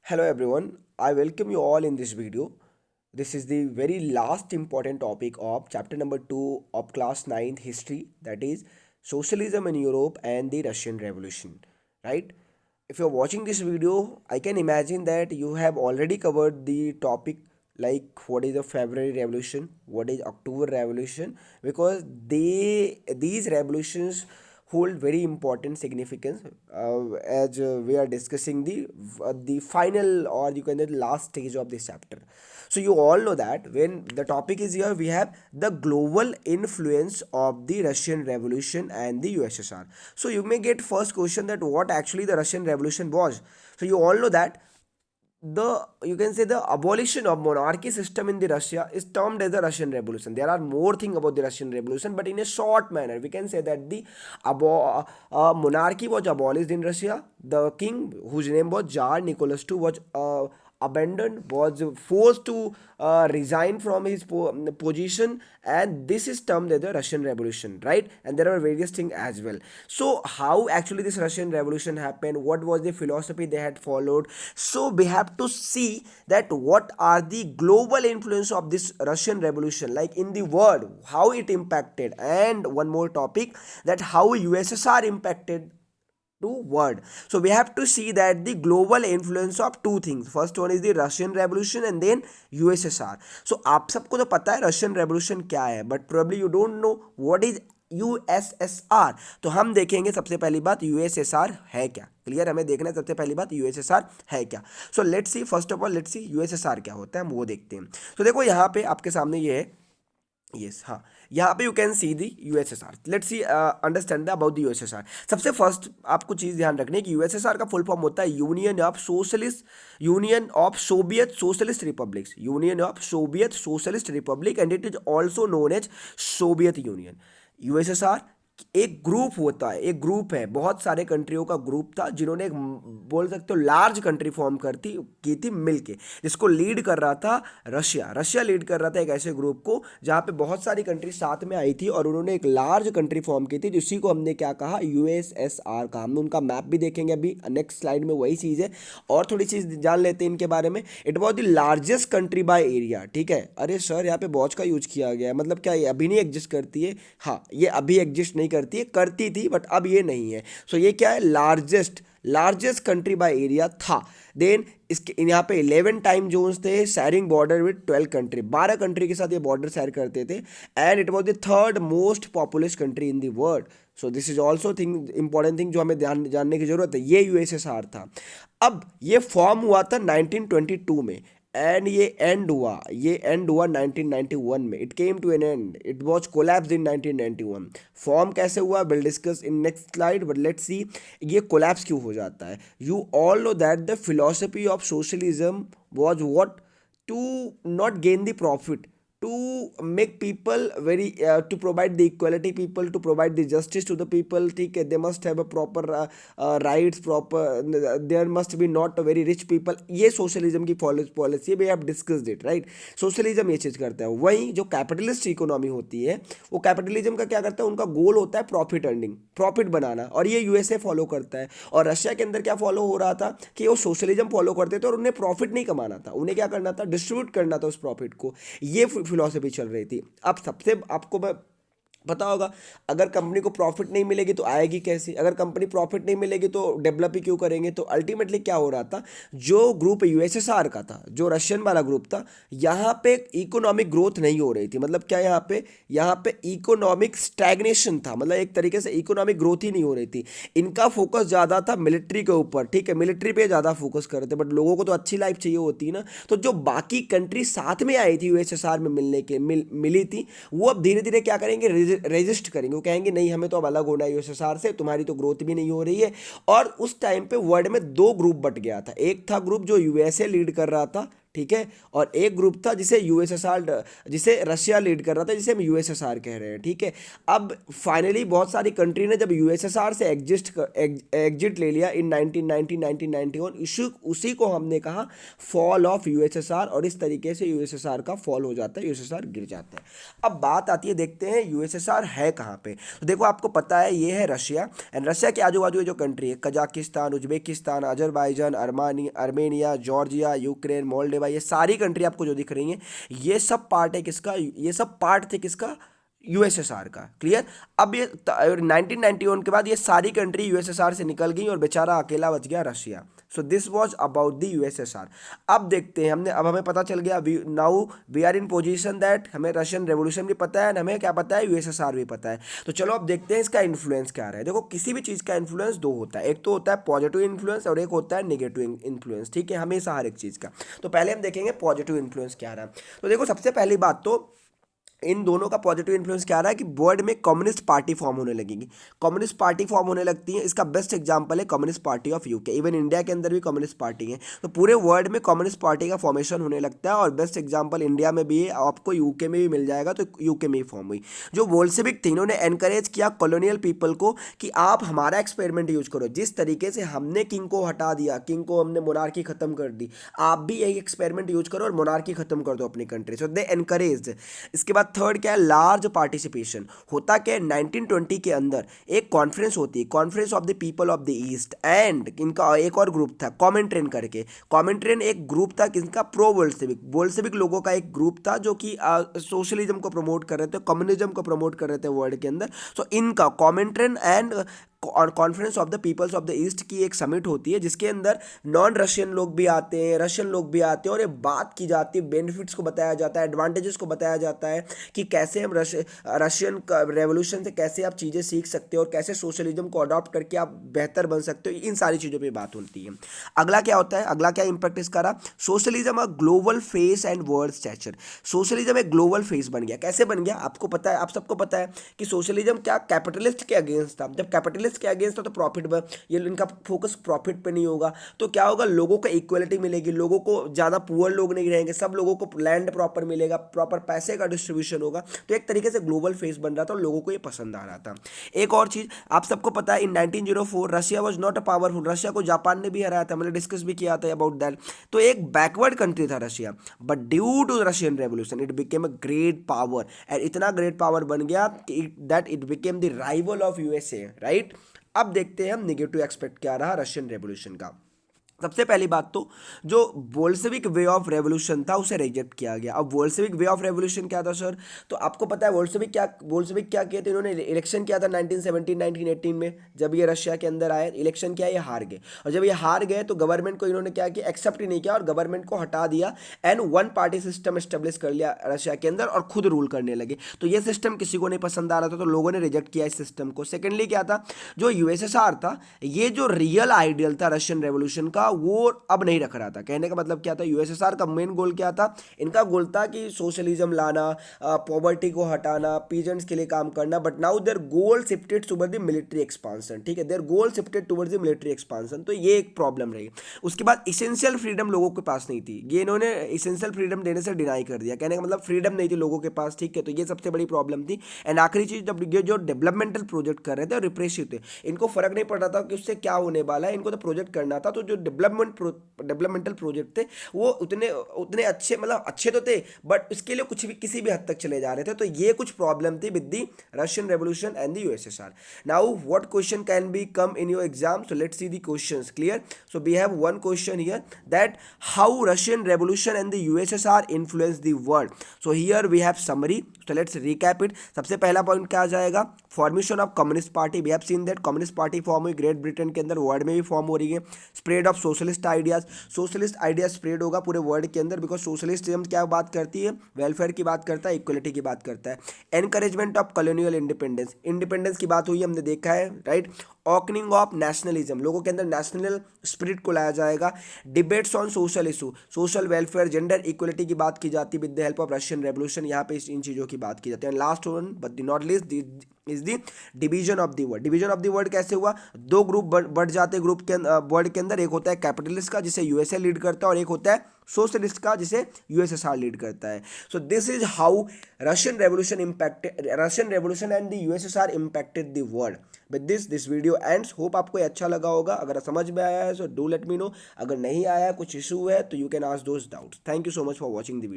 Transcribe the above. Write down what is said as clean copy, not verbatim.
Hello everyone, I welcome you all in this video. This is the very last important topic of chapter number 2 of class 9th history, that is socialism in Europe and the Russian Revolution, right? If you're watching this video, I can imagine that you have already covered the topic like what is the February Revolution, what is October Revolution, because these revolutions hold very important significance as we are discussing the final, or you can say the last stage of this chapter. So you all know that when the topic is here, we have the global influence of the Russian Revolution and the USSR. So you may get first question that what actually the Russian Revolution was. So you all know that the you can say the abolition of monarchy system in the Russia is termed as the Russian Revolution. There are more things about the Russian Revolution, but in a short manner, we can say that the monarchy was abolished in Russia. The king, whose name was Tsar Nicholas II, was abandoned, was forced to resign from his position, and this is termed as the Russian Revolution, right? And there are various things as well. So how actually this Russian Revolution happened, what was the philosophy they had followed? So we have to see that what are the global influence of this Russian Revolution, like in the world, how it impacted, and one more topic, that how USSR impacted to world. So we have to see that the global influence of two things. First one is the Russian Revolution and then USSR. So आप सबको तो पता है Russian revolution क्या है, but probably you don't know what is USSR. तो हम देखेंगे सबसे पहली बात यूएसएसआर है क्या. क्लियर, हमें देखना है सबसे पहली बात यूएसएसआर है क्या. सो let's C, first of all let's see USSR क्या होता है, हम वो देखते हैं. तो देखो यहाँ पे आपके सामने ये है. यस, हाँ, यहाँ पे you can see the USSR. Let's see understand about the USSR. सबसे फर्स्ट आपको चीज़ ध्यान रखनी है कि यूएसएसआर का फुल फॉर्म होता है Union of Soviet Socialist Republic, and it is also known as Soviet Union. USSR एक ग्रुप होता है, एक ग्रुप है, बहुत सारे कंट्रियों का ग्रुप था जिन्होंने एक बोल सकते हो लार्ज कंट्री फॉर्म करती की थी मिलके, जिसको लीड कर रहा था रशिया. रशिया लीड कर रहा था एक ऐसे ग्रुप को जहाँ पे बहुत सारी कंट्री साथ में आई थी और उन्होंने एक लार्ज कंट्री फॉर्म की थी, जिसी को हमने क्या कहा, यूएसएसआर का. हम उनका मैप भी देखेंगे अभी नेक्स्ट स्लाइड में, वही चीज़ है. और थोड़ी चीज़ जान लेते हैं इनके बारे में. It was the largest country by area. ठीक है, अरे सर यहाँ पे वॉच का यूज किया गया है, मतलब क्या ये अभी नहीं एग्जिस्ट करती है? हाँ, ये अभी एग्जिस्ट नहीं करती है, करती थी बट अब ये नहीं है. सो ये क्या है, लार्जेस्ट कंट्री बाय एरिया था. देन इसके यहाँ पे 11 टाइम जोन्स थे, sharing border with 12 country, 12 country के साथ ये बॉर्डर शेयर करते थे. And it was the third most populous country in the world. So this is also thing, important thing जो हमें ध्यान जानने की जरूरत है. ये यूएसएसआर था. अब ये फॉर्म हुआ था 1922 में, एंड ये एंड हुआ 1991 में. It came to an end, it was collapse in 1991. Form कैसे हुआ, will discuss in next slide, but let's see ये कोलैप्स क्यों हो जाता है. You all know that the philosophy of socialism was what, to not gain the profit, to make people very to provide the equality people, to provide the justice to the people. ठीक है, they must have a proper rights, proper, there must be not a very rich people. ये socialism की policy, we have discussed it, right. Socialism ये चीज़ करता है. वहीं जो कैपिटलिस्ट इकोनॉमी होती है, वो कैपिटलिज्म का क्या करता है, उनका गोल होता है प्रॉफिट अर्निंग, प्रॉफिट बनाना, और ये यूएसए फॉलो करता है. और रशिया के अंदर क्या फॉलो हो रहा था कि वो सोशलिज्म फॉलो करते थे और उन्हें प्रॉफिट नहीं कमाना था, उन्हें क्या करना था, डिस्ट्रीब्यूट करना था उस प्रॉफिट को. ये फिलॉसफी चल रही थी. अब सबसे आपको मैं पता होगा, अगर कंपनी को प्रॉफिट नहीं मिलेगी तो आएगी कैसे, अगर कंपनी प्रॉफिट नहीं मिलेगी तो डेवलप ही क्यों करेंगे. तो अल्टीमेटली क्या हो रहा था, जो ग्रुप यूएसएसआर का था, जो रशियन वाला ग्रुप था, यहाँ पे इकोनॉमिक ग्रोथ नहीं हो रही थी. मतलब क्या, यहाँ पे इकोनॉमिक स्टैग्नेशन था, मतलब एक तरीके से इकोनॉमिक ग्रोथ ही नहीं हो रही थी. इनका फोकस ज़्यादा था मिलिट्री के ऊपर. ठीक है, मिलिट्री पे ज़्यादा फोकस कर रहे थे, बट लोगों को तो अच्छी लाइफ चाहिए होती है ना. तो जो बाकी कंट्री साथ में आई थी यूएसएसआर में मिली थी, वो अब धीरे धीरे क्या करेंगे, रेजिस्ट करेंगे. वो कहेंगे नहीं, हमें तो अब अलग होना है यूएसएसआर से, तुम्हारी तो ग्रोथ भी नहीं हो रही है. और उस टाइम पे वर्ल्ड में दो ग्रुप बट गया था. एक था ग्रुप जो यूएसए लीड कर रहा था, ठीक है, और एक ग्रुप था जिसे यूएसएसआर, जिसे रशिया लीड कर रहा था, जिसे हम यूएसएसआर कह रहे हैं, ठीक है। अब फाइनली बहुत सारी कंट्री ने जब यूएसएसआर से एग्जिट ले लिया इन 1990 1991, इशू उसी को हमने कहा फॉल ऑफ यूएसएसआर, और इस तरीके से यूएसएसआर का फॉल हो जाता है, यूएसएसआर गिर जाता है। अब बात आती है, देखते हैं यूएसएसआर है कहाँ पे। तो देखो आपको पता है ये है रशिया, एंड रशिया के आजू बाजू जो कंट्री है, Kazakhstan, Uzbekistan, Azerbaijan, Armenia, Georgia, Ukraine, Moldova, ये सारी कंट्री आपको जो दिख रही हैं, ये सब पार्ट है किसका, ये सब पार्ट थे किसका, यूएसएसआर का। क्लियर। अब ये 1991 के बाद ये सारी कंट्री यूएसएसआर से निकल गई और बेचारा अकेला बच गया Russia. So this was about the USSR. अब देखते हैं, अब हमें पता चल गया, now we are in position that हमें रशियन रेवोल्यूशन भी पता है, हमें क्या पता है, यूएसएसआर भी पता है। तो चलो अब देखते हैं इसका इन्फ्लुएंस क्या रहा है। देखो किसी भी चीज़ का इन्फ्लुएंस दो होता है, एक तो होता है पॉजिटिव इन्फ्लुएंस और एक होता है नेगेटिव इन्फ्लुएंस, ठीक है, हमेशा हर एक चीज़ का। तो पहले हम देखेंगे पॉजिटिव इन्फ्लुएंस क्या रहा। तो देखो सबसे पहली बात तो इन दोनों का पॉजिटिव इन्फ्लुएंस क्या रहा है कि वर्ल्ड में कम्युनिस्ट पार्टी फॉर्म होने लगेगी, कम्युनिस्ट पार्टी फॉर्म होने लगती है। इसका बेस्ट एग्जांपल है communist party of UK. Even India के अंदर भी कम्युनिस्ट पार्टी है, तो पूरे वर्ल्ड में कम्युनिस्ट पार्टी का फॉर्मेशन होने लगता है, और बेस्ट एग्जांपल इंडिया में भी है, आपको यूके में भी मिल जाएगा, तो यूके में ही फॉर्म हुई। जो बोल्शेविक थे, इन्होंने एनकरेज किया कॉलोनियल पीपल को कि आप हमारा एक्सपेरिमेंट यूज करो, जिस तरीके से हमने किंग को हटा दिया, किंग को हमने मोनार्की खत्म कर दी, आप भी यही एक्सपेरिमेंट यूज करो और मोनार्की खत्म कर दो अपनी कंट्री। So they encourage. इसके बाद थर्ड क्या है, लार्ज पार्टिसिपेशन। होता क्या है, 1920 के अंदर एक कॉन्फ्रेंस होती है, conference of the people of the east, and इनका एक और ग्रुप था कॉमेंट्रेन करके। कॉमेंट्रेन एक ग्रुप था किसका, प्रो बोल्शेविक लोगों का एक ग्रुप था, जो कि सोशलिज्म को प्रमोट कर रहे थे, कम्युनिज्म को प्रमोट कर रहे थे वर्ल्ड के अंदर। सो इनका कॉमेंट्रेन and conference of the peoples of the East की एक समिट होती है, जिसके अंदर नॉन रशियन लोग भी आते हैं, रशियन लोग भी आते हैं, और ये बात की जाती है, बेनिफिट्स को बताया जाता है, एडवांटेजेस को बताया जाता है कि कैसे हम रशियन रेवोल्यूशन से कैसे आप चीज़ें सीख सकते हो और कैसे सोशलिज्म को अडॉप्ट करके आप बेहतर बन सकते हो। इन सारी चीज़ों पर बात होती है। अगला क्या होता है, अगला क्या इंपैक्ट इसका रहा, socialism a global face and world stature. Socialism एक ग्लोबल फेस बन गया। कैसे बन गया, आपको पता है, आप सबको पता है कि सोशलिज्म क्या कैपिटलिस्ट के अगेंस्ट था। जब कैपिटलिस्ट के अगेंस्ट हो तो प्रॉफिट पर, ये इनका फोकस प्रॉफिट पे नहीं होगा, तो क्या होगा, लोगों को इक्वलिटी मिलेगी, लोगों को ज़्यादा पुअर लोग नहीं रहेंगे, सब लोगों को लैंड प्रॉपर मिलेगा, प्रॉपर पैसे का डिस्ट्रीब्यूशन होगा। तो एक तरीके से ग्लोबल फेस बन रहा था और लोगों को ये पसंद आ रहा था। एक और चीज़ आप सबको पता है, इन 1904 Russia was not a powerful, Russia को जापान ने भी हराया था, मैंने डिस्कस भी किया था अबाउट दैट। तो एक बैकवर्ड कंट्री था Russia, but due to Russian revolution it became a great power, and इतना ग्रेट पावर बन गया that it became the rival of USA, right. अब देखते हैं हम नेगेटिव एक्सपेक्ट क्या रहा रशियन रेवोल्यूशन का। सबसे पहली बात तो जो बोल्शेविक वे ऑफ रेवोल्यूशन था उसे रिजेक्ट किया गया। अब बोल्शेविक वे ऑफ रेवोल्यूशन क्या था सर, तो आपको पता है बोल्शेविक क्या किए थे, इन्होंने इलेक्शन किया था 1917 1918 में, जब ये रशिया के अंदर आए, इलेक्शन किया, ये हार गए, और जब ये हार गए तो गवर्नमेंट को इन्होंने क्या किया, एक्सेप्ट ही नहीं किया और गवर्नमेंट को हटा दिया, and one party system establish कर लिया रशिया के अंदर और खुद रूल करने लगे। तो ये सिस्टम किसी को नहीं पसंद आ रहा था, तो लोगों ने रिजेक्ट किया इस सिस्टम को। सेकेंडली क्या था, जो यूएसएसआर था, ये जो रियल आइडियल था रशियन रेवोल्यूशन का, वो अब नहीं रख रहा था। कहने का मतलब क्या था, यूएसएसआर का मेन गोल क्या था, इनका गोल था कि सोशलिज्म लाना, पॉवर्टी को हटाना, पीजेंट्स के लिए काम करना, but now there goal shifted toward the military expansion, ठीक है, there goal shifted towards the military expansion. तो ये एक प्रॉब्लम रही। उसके बाद इसेंशियल फ्रीडम लोगों के पास नहीं थी, ये इन्होंने इसेंशियल फ्रीडम देने से डिनाई कर दिया। कहने का मतलब फ्रीडम नहीं थी लोगों के पास, ठीक है, तो ये सबसे बड़ी प्रॉब्लम थी। एंड आखिरी चीज, जब ये जो डेवलपमेंटल प्रोजेक्ट कर रहे थे और रिप्रेसिव थे, इनको फर्क नहीं पड़ रहा था कि उससे क्या होने वाला है, इनको तो प्रोजेक्ट करना था। तो जो डेवलपमेंटल प्रोजेक्ट थे वो उतने अच्छे, मतलब अच्छे तो थे, बट उसके लिए कुछ भी किसी भी हद तक चले जा रहे थे। तो ये कुछ प्रॉब्लम थी with the Russian revolution and the USSR. Now what question can be come in your exam, so let's see the questions. Clear. So we have one question here that how Russian revolution and the USSR influence the world. So here we have summary, so let's recap it. सबसे पहला point क्या आ जाएगा, formation of communist party. We have seen that communist party form हुई great Britain के अंदर, world में भी फॉर्म हो रही है। Spread of socialist ideas, socialist idea spread होगा पूरे वर्ल्ड के अंदर, बिकॉज सोशलिस्टिज्म क्या बात करती है, वेलफेयर की बात करता है, इक्वलिटी की बात करता है। Encouragement of colonial independence, independence की बात हुई हमने देखा है, राइट। ऑकनिंग ऑफ नेशनलिज्म, लोगों के अंदर नेशनल स्पिरिट को लाया जाएगा। Debates on social issue, social welfare, gender equality की बात की जाती है with the help of Russian revolution, यहाँ पे इन चीज़ों की बात की जाती है। Last one but not least is the division of the world. Division of the world कैसे हुआ, दो ग्रुप बढ़ जाते ग्रुप के वर्ल्ड के अंदर, एक होता है कैपिटलिस्ट का जिसे यूएसए लीड करता है, और एक होता है सोशलिस्ट का, जिसे यूएसएसआर लीड करता है. So this is how Russian revolution and the USSR impacted the world. With this video ends. Hope आपको ये अच्छा लगा होगा. अगर समझ में आया है so do let me know. अगर नहीं आया, कुछ इशू है, तो you can ask those doubts. Thank you so much for watching the video.